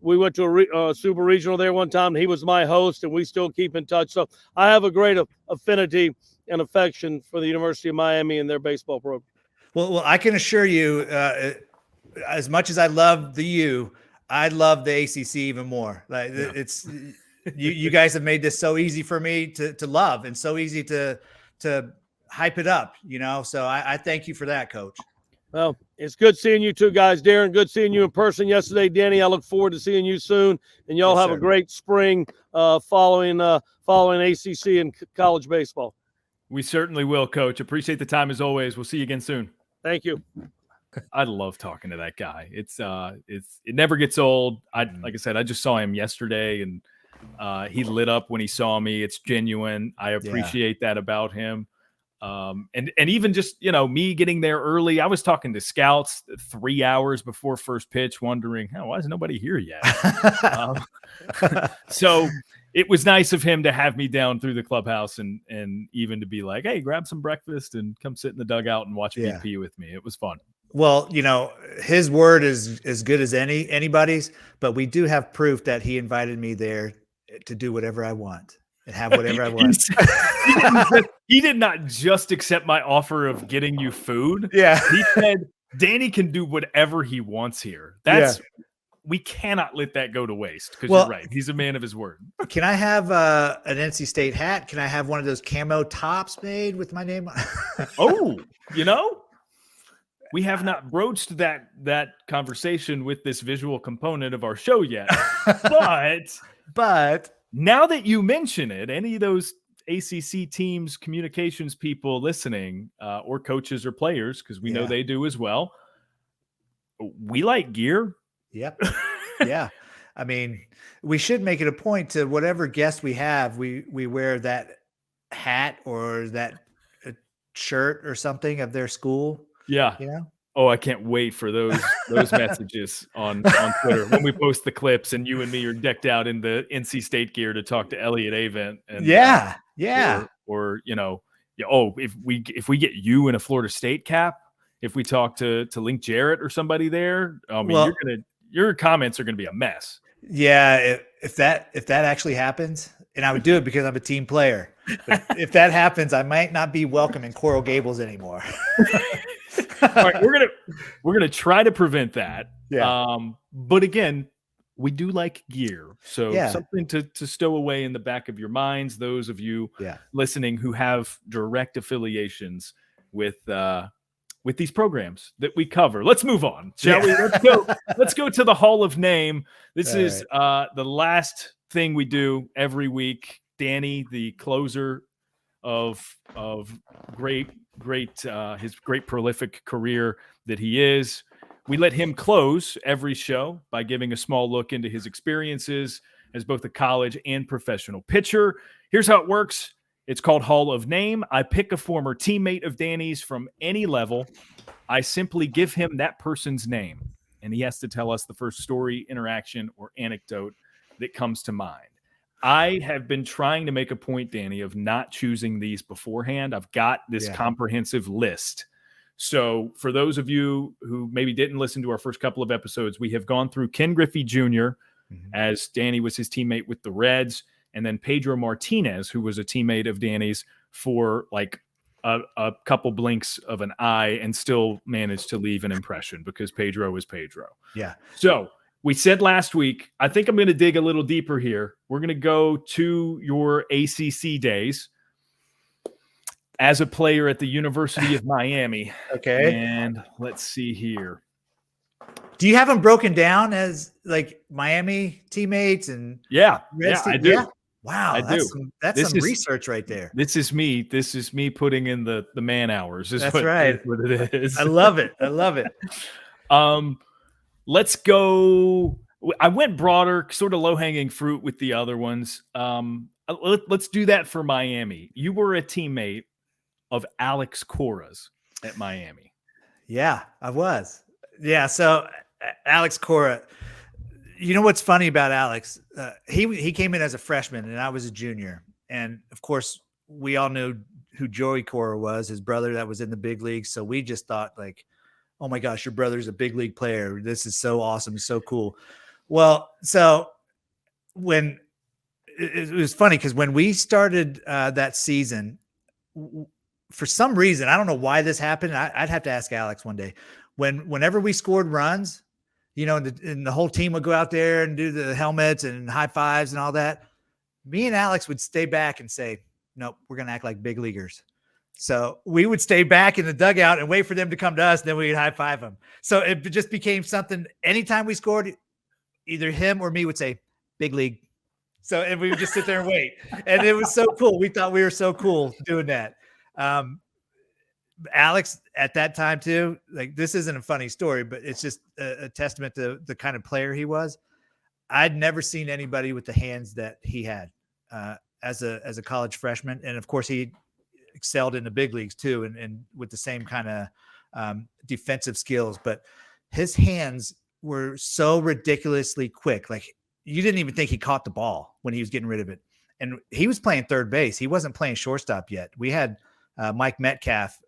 we went to a super regional there one time. He was my host, and we still keep in touch. So I have a great affinity and affection for the University of Miami and their baseball program. Well, I can assure you, as much as I love the U, I love the ACC even more. Like it's you guys have made this so easy for me to love and so easy to hype it up. So I thank you for that, Coach. Well, it's good seeing you two guys, Daron. Good seeing you in person yesterday, Danny. I look forward to seeing you soon, and y'all have a great spring following ACC and college baseball. We certainly will, Coach. Appreciate the time as always. We'll see you again soon. Thank you. I love talking to that guy. It never gets old. Like I said, I just saw him yesterday, and he lit up when he saw me. It's genuine. I appreciate that about him. And even just, me getting there early, I was talking to scouts 3 hours before first pitch, wondering, why is nobody here yet? So it was nice of him to have me down through the clubhouse and even to be like, hey, grab some breakfast and come sit in the dugout and watch BP with me. It was fun. Well, his word is as good as anybody's, but we do have proof that he invited me there to do whatever I want and have whatever I want. He did not just accept my offer of getting you food. Yeah. He said, Danny can do whatever he wants here. We cannot let that go to waste because you're right. He's a man of his word. Can I have an NC State hat? Can I have one of those camo tops made with my name on? We have not broached that conversation with this visual component of our show yet. But now that you mention it, any of those ACC teams, communications people listening, or coaches or players, because we know they do as well, we like gear. Yep. Yeah. I mean, we should make it a point to whatever guest we have, we wear that hat or that shirt or something of their school. Yeah. You know? Oh, I can't wait for those messages on Twitter when we post the clips and you and me are decked out in the NC State gear to talk to Elliott Avent. And yeah. Or if we get you in a Florida State cap, if we talk to Link Jarrett or somebody there, I mean, your comments are gonna be a mess. Yeah, if that actually happens, and I would do it because I'm a team player. But if that happens, I might not be welcome in Coral Gables anymore. All right, we're gonna try to prevent that. Yeah. But again, we do like gear, so something to stow away in the back of your minds. Those of you listening who have direct affiliations with these programs that we cover. Let's move on, shall we? Let's go to the Hall of Name. This is the last thing we do every week. Danny, the closer of his great prolific career that he is. We let him close every show by giving a small look into his experiences as both a college and professional pitcher. Here's how it works. It's called Hall of Name. I pick a former teammate of Danny's from any level. I simply give him that person's name, and he has to tell us the first story, interaction, or anecdote that comes to mind. I have been trying to make a point, Danny, of not choosing these beforehand. I've got this comprehensive list. So for those of you who maybe didn't listen to our first couple of episodes, we have gone through Ken Griffey Jr., as Danny was his teammate with the Reds, and then Pedro Martinez, who was a teammate of Danny's for like a couple blinks of an eye and still managed to leave an impression because Pedro was Pedro. Yeah. So we said last week, I think I'm going to dig a little deeper here. We're going to go to your ACC days as a player at the University of Miami. Okay. And let's see here. Do you have them broken down as like Miami teammates and I do. Yeah? Wow, that's some is research right there. This is me putting in the man hours. That's right. What it is. I love it. Let's go. I went broader, sort of low-hanging fruit with the other ones. Let's do that for Miami. You were a teammate of Alex Cora's at Miami. Yeah, I was. Yeah, so Alex Cora, you know what's funny about Alex? He came in as a freshman and I was a junior. And of course, we all knew who Joey Cora was, his brother that was in the big leagues. So we just thought like, oh my gosh, your brother's a big league player. This is so awesome. So cool. Well, so when it was funny because when we started that season, for some reason, I don't know why this happened. I'd have to ask Alex one day. Whenever we scored runs, you know, and the whole team would go out there and do the helmets and high fives and all that. Me and Alex would stay back and say, nope, we're going to act like big leaguers. So we would stay back in the dugout and wait for them to come to us. And then we'd high five them. So it just became something. Anytime we scored, either him or me would say big league. So, and we would just sit there and wait. And it was so cool. We thought we were so cool doing that. Alex at that time too, like this isn't a funny story, but it's just a testament to the kind of player he was. I'd never seen anybody with the hands that he had as a college freshman. And of course he excelled in the big leagues too. And with the same kind of defensive skills, but his hands were so ridiculously quick. Like you didn't even think he caught the ball when he was getting rid of it. And he was playing third base. He wasn't playing shortstop yet. We had Mike Metcalf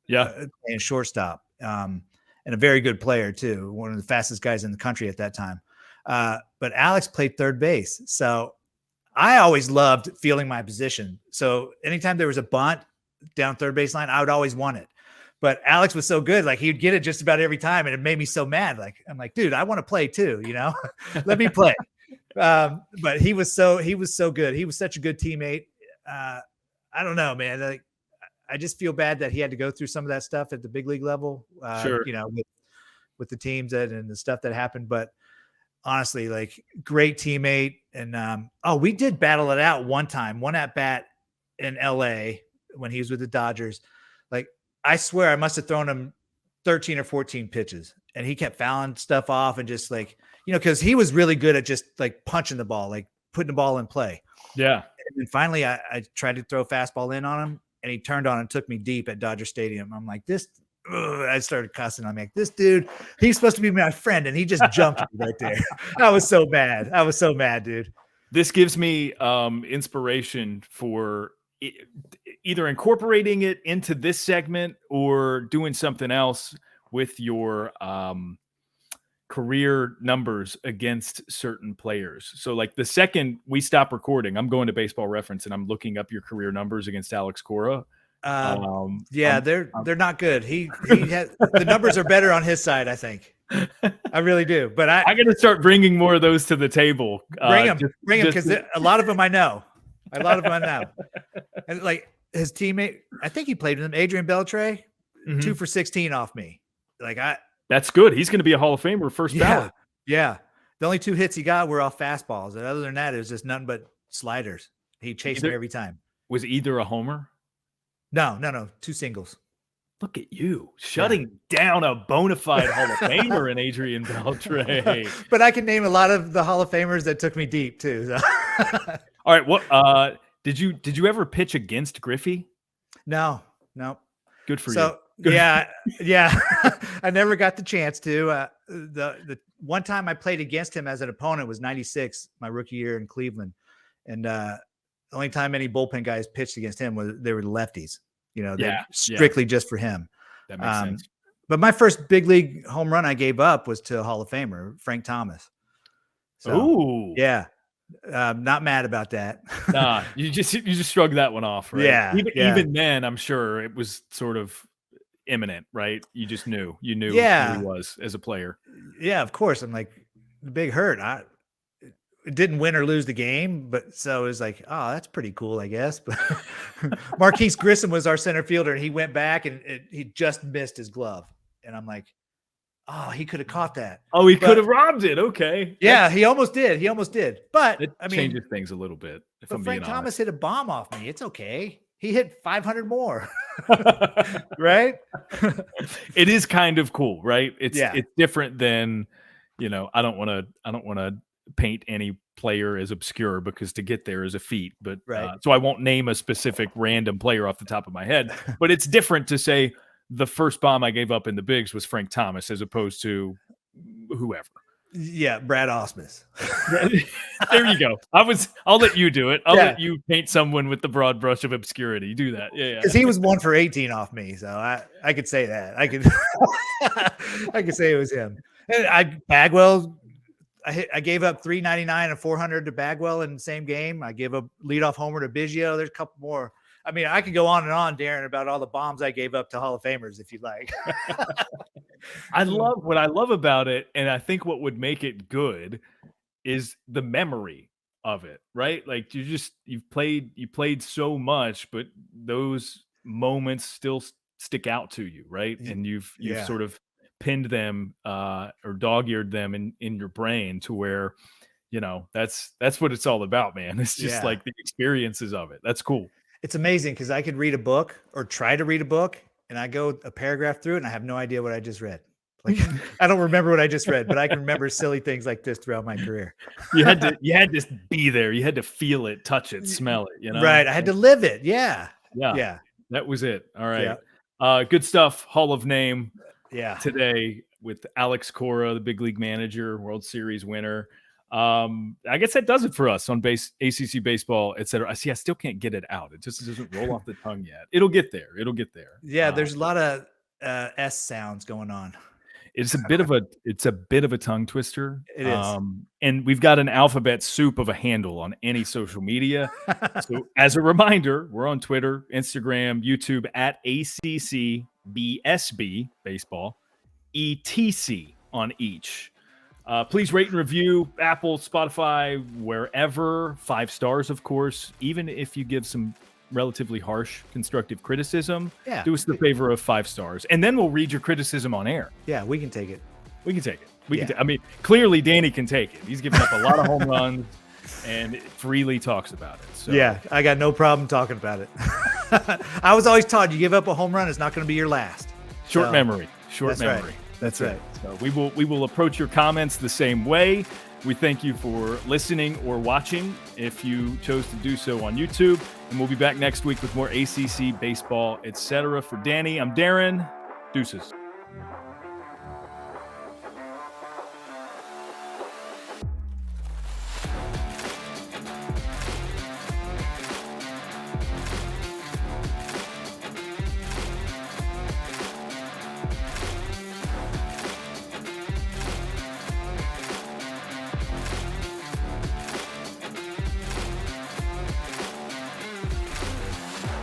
playing shortstop, and a very good player too. One of the fastest guys in the country at that time. But Alex played third base. So I always loved feeling my position. So anytime there was a bunt down third base line, I would always want it. But Alex was so good. Like he'd get it just about every time. And it made me so mad. Like, I'm like, dude, I want to play too, you know, let me play. But he was so good. He was such a good teammate. I don't know, man. Like, I just feel bad that he had to go through some of that stuff at the big league level, sure. You know, with the teams and the stuff that happened. But honestly, like great teammate. And, we did battle it out one at bat in LA when he was with the Dodgers. Like, I swear I must've thrown him 13 or 14 pitches, and he kept fouling stuff off and just like, because he was really good at just like punching the ball, like putting the ball in play. Yeah. And then finally I tried to throw a fastball in on him, and he turned on and took me deep at Dodger Stadium. I'm like, I started cussing. I'm like, this dude, he's supposed to be my friend, and he just jumped me right there. I was so mad. I was so mad, dude. This gives me inspiration for either incorporating it into this segment or doing something else with your career numbers against certain players. So like the second we stop recording, I'm going to Baseball Reference and I'm looking up your career numbers against Alex Cora. They're not good. He has, the numbers are better on his side, I think. I really do. But I got to start bringing more of those to the table. Bring them because a lot of them I know. And like his teammate, I think he played with him, Adrian Beltre, 2 for 16 off me. Like that's good. He's going to be a Hall of Famer first ballot. Yeah. The only 2 hits he got were off fastballs. And other than that, it was just nothing but sliders. He chased me every time. Was either a homer? No. 2 singles. Look at you shutting down a bona fide Hall of Famer in Adrian Beltre. But I can name a lot of the Hall of Famers that took me deep too. So. All right. What did you ever pitch against Griffey? No. Good for you. Good. Yeah. I never got the chance to. The one time I played against him as an opponent was '96, my rookie year in Cleveland, and the only time any bullpen guys pitched against him they were lefties. Strictly just for him. That makes sense. But my first big league home run I gave up was to a Hall of Famer, Frank Thomas. So, yeah. Not mad about that. Nah, you just shrugged that one off, right? Yeah. Even then, I'm sure it was sort of imminent, right? You just knew. You knew who he was as a player. Yeah, of course. I'm like, the big hurt. It didn't win or lose the game, but so it was like, oh, that's pretty cool, I guess. But Marquise Grissom was our center fielder, and he went back and he just missed his glove. And I'm like, oh, he could have caught that. Oh, he could have robbed it. Okay. Yeah, he almost did. But it changes things a little bit. If I'm Frank being Thomas honest. hit a bomb off me. It's okay. He hit 500 more. Right? It is kind of cool, right? It's different than, I don't want to paint any player as obscure because to get there is a feat, but so I won't name a specific random player off the top of my head, but it's different to say the first bomb I gave up in the bigs was Frank Thomas as opposed to whoever. Yeah. Brad Ausmus. There you go. I'll let you do it. I'll let you paint someone with the broad brush of obscurity. Do that. Yeah. Because he was 1 for 18 off me. So I could say that. I could say it was him. And Bagwell, I gave up 399 and 400 to Bagwell in the same game. I gave a leadoff homer to Biggio. There's a couple more. I mean, I could go on and on, Daron, about all the bombs I gave up to Hall of Famers if you'd like. What I love about it, and I think what would make it good is the memory of it, right? Like you played so much, but those moments still stick out to you, right? And you've sort of pinned them or dog-eared them in your brain to where that's what it's all about, man. It's just like the experiences of it. That's cool. It's amazing because I could read a book or try to read a book and I go a paragraph through it and I have no idea what I just read. Like I don't remember what I just read, but I can remember silly things like this throughout my career. You had to be there. You had to feel it, touch it, smell it, Right. I had to live it. Yeah. That was it. All right. Good stuff. Hall of Name. Yeah. Today with Alex Cora, the big league manager, World Series winner. I guess that does it for us on ACC baseball, etc. I still can't get it out. It just doesn't roll off the tongue yet. It'll get there. Yeah. There's a lot of S sounds going on. It's a bit of a tongue twister. It is. And we've got an alphabet soup of a handle on any social media. So as a reminder, we're on Twitter, Instagram, YouTube at ACCBSB baseball, ETC on each. Please rate and review Apple, Spotify, wherever. 5 stars, of course. Even if you give some relatively harsh constructive criticism, do us the favor of 5 stars, and then we'll read your criticism on air. Yeah, we can take it. I mean, clearly Danny can take it. He's given up a lot of home runs and freely talks about it. So. Yeah, I got no problem talking about it. I was always taught you give up a home run, it's not going to be your last. Short memory. Short That's right. memory. That's right. So we will approach your comments the same way. We thank you for listening or watching if you chose to do so on YouTube. And we'll be back next week with more ACC baseball, etc. For Danny, I'm Daron. Deuces.